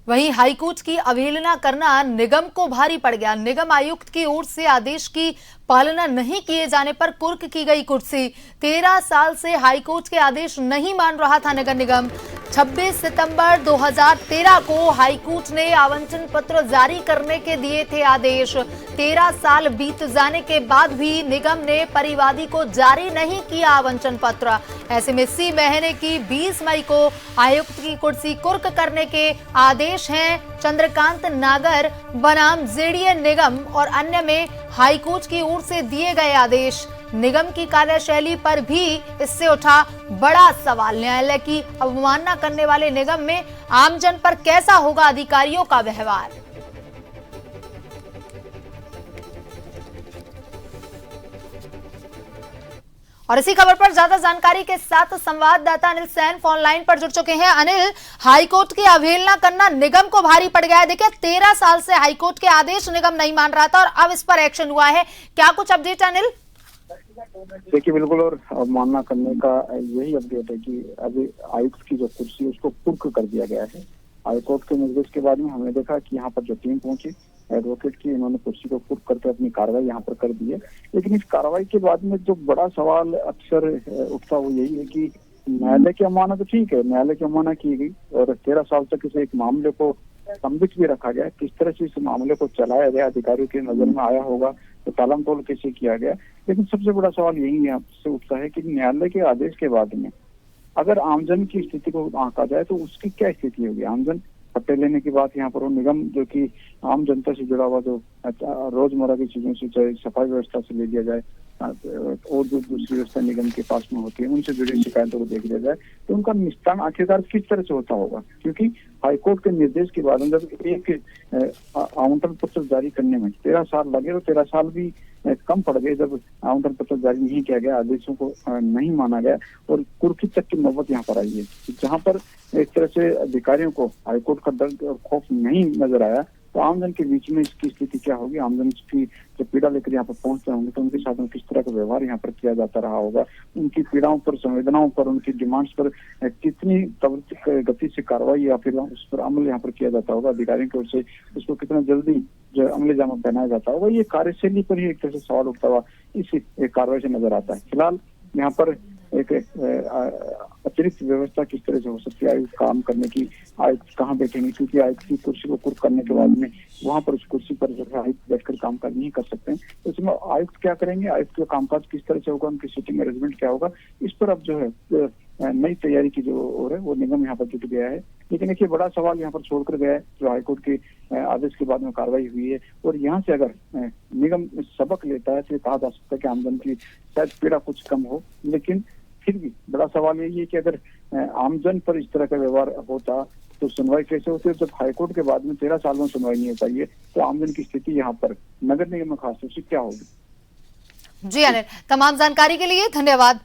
वहीं हाईकोर्ट की अवहेलना करना निगम को भारी पड़ गया। निगम आयुक्त की ओर से आदेश की पालना नहीं किए जाने पर कुर्क की गई कुर्सी। 13 साल से हाईकोर्ट के आदेश नहीं मान रहा था नगर निगम। 26 सितंबर 2013 को हाईकोर्ट ने आवंटन पत्र जारी करने के दिए थे आदेश। 13 साल बीत जाने के बाद भी निगम ने परिवादी को जारी नहीं किया आवंटन पत्र। ऐसे में इसी महीने की 20 मई को आयुक्त की कुर्सी कुर्क करने के आदेश हैं। चंद्रकांत नागर बनाम जेडीए निगम और अन्य में हाईकोर्ट की ओर से दिए गए आदेश। निगम की कार्यशैली पर भी इससे उठा बड़ा सवाल। न्यायालय की अवमानना करने वाले निगम में आमजन पर कैसा होगा अधिकारियों का व्यवहार। और इसी खबर पर ज्यादा जानकारी के साथ संवाददाता अनिल सैन फोन लाइन पर जुड़ चुके हैं। अनिल, हाईकोर्ट की अवहेलना करना निगम को भारी पड़ गया है। देखिए, 13 साल से हाईकोर्ट के आदेश निगम नहीं मान रहा था और अब इस पर एक्शन हुआ है। क्या कुछ अपडेट अनिल? देखिए, बिल्कुल, और अवमानना करने का यही अपडेट है कि अभी आयुक्त की जो कुर्सी उसको कुर्क कर दिया गया है। हाईकोर्ट के निर्देश के बाद में हमने देखा कि यहाँ पर जो टीम पहुंची एडवोकेट की, इन्होंने कुर्सी को कुर्क करके अपनी कार्रवाई यहाँ पर कर दी है। लेकिन इस कार्रवाई के बाद में जो बड़ा सवाल अक्सर उठता वो यही है कि न्यायालय की अवमानना तो ठीक है, न्यायालय की अवमानना की गई और 13 साल तक इसे एक मामले को संबित भी रखा गया। किस तरह से इस मामले को चलाया गया, अधिकारियों की नजर में आया होगा, तो तालम तोल कैसे किया गया। लेकिन सबसे बड़ा सवाल यही आपसे उठता है कि न्यायालय के आदेश के बाद में अगर आमजन की स्थिति को आंका जाए तो उसकी क्या स्थिति होगी। आमजन पट्टे लेने की बात यहाँ पर हो, निगम जो कि आम जनता से जुड़ा हुआ जो रोजमर्रा की चीजों से, चाहे सफाई व्यवस्था से ले लिया जाए और जो दूसरी व्यवस्था निगम के पास में होती है, उनसे जुड़ी शिकायतों को देख लिया जाए तो उनका निस्तारण आखिरकार किस तरह से होता होगा। क्योंकि हाईकोर्ट के निर्देश के बाद जब एक आवंटन पत्र जारी करने में 13 साल लगे तो 13 साल भी कम पड़ गए जब आवंटन पत्र जारी नहीं किया गया, आदेशों को नहीं माना गया और कुर्की तक की नौबत यहाँ पर आई है, जहाँ पर एक तरह से अधिकारियों को हाईकोर्ट का डर और खौफ नहीं नजर आया। तो आमजन के बीच में इसकी स्थिति क्या होगी, आमजन की जब पीड़ा लेकर यहाँ पर पहुंचते होंगे तो उनके साथ में किस तरह का व्यवहार यहाँ पर किया जाता रहा होगा, उनकी पीड़ाओं पर, संवेदनाओं पर, उनकी डिमांड्स पर कितनी गति से कार्रवाई या फिर उस पर अमल यहाँ पर किया जाता होगा, अधिकारियों की ओर से उसको कितना जल्दी जो अमले जामा पहनाया जाता होगा। ये कार्यशैली पर ही एक तरह से सवाल उठता हुआ इस कार्रवाई से नजर आता है। फिलहाल यहाँ पर एक अतिरिक्त व्यवस्था किस तरह से हो सकती है, आयुक्त काम करने की, आयुक्त कहाँ बैठेंगे, क्योंकि आयुक्त की कुर्सी को कुर्क करने के बाद में वहां पर उस कुर्सी पर जो है आयुक्त बैठकर कामकाज नहीं कर सकते हैं। तो इसमें आयुक्त क्या करेंगे, आयुक्त का कामकाज किस तरह से होगा, उनकी सिटिंग अरेंजमेंट क्या होगा, इस पर अब जो है नई तैयारी की जो ओर है वो निगम यहाँ पर जुट गया है। लेकिन एक बड़ा सवाल यहाँ पर छोड़कर गया है जो हाईकोर्ट के आदेश के बाद में कार्रवाई हुई है, और यहाँ से अगर निगम सबक लेता है तो कहा जा सकता है कि आमजन की शायद पीड़ा कुछ कम हो। लेकिन फिर भी बड़ा सवाल यही है कि अगर आमजन पर इस तरह का व्यवहार होता तो सुनवाई कैसे होती है। जब हाईकोर्ट के बाद में 13 साल में सुनवाई नहीं हो पाई है तो आमजन की स्थिति यहाँ पर नगर निगम में खासतौर से क्या होगी। जी अनिल, तमाम जानकारी के लिए धन्यवाद।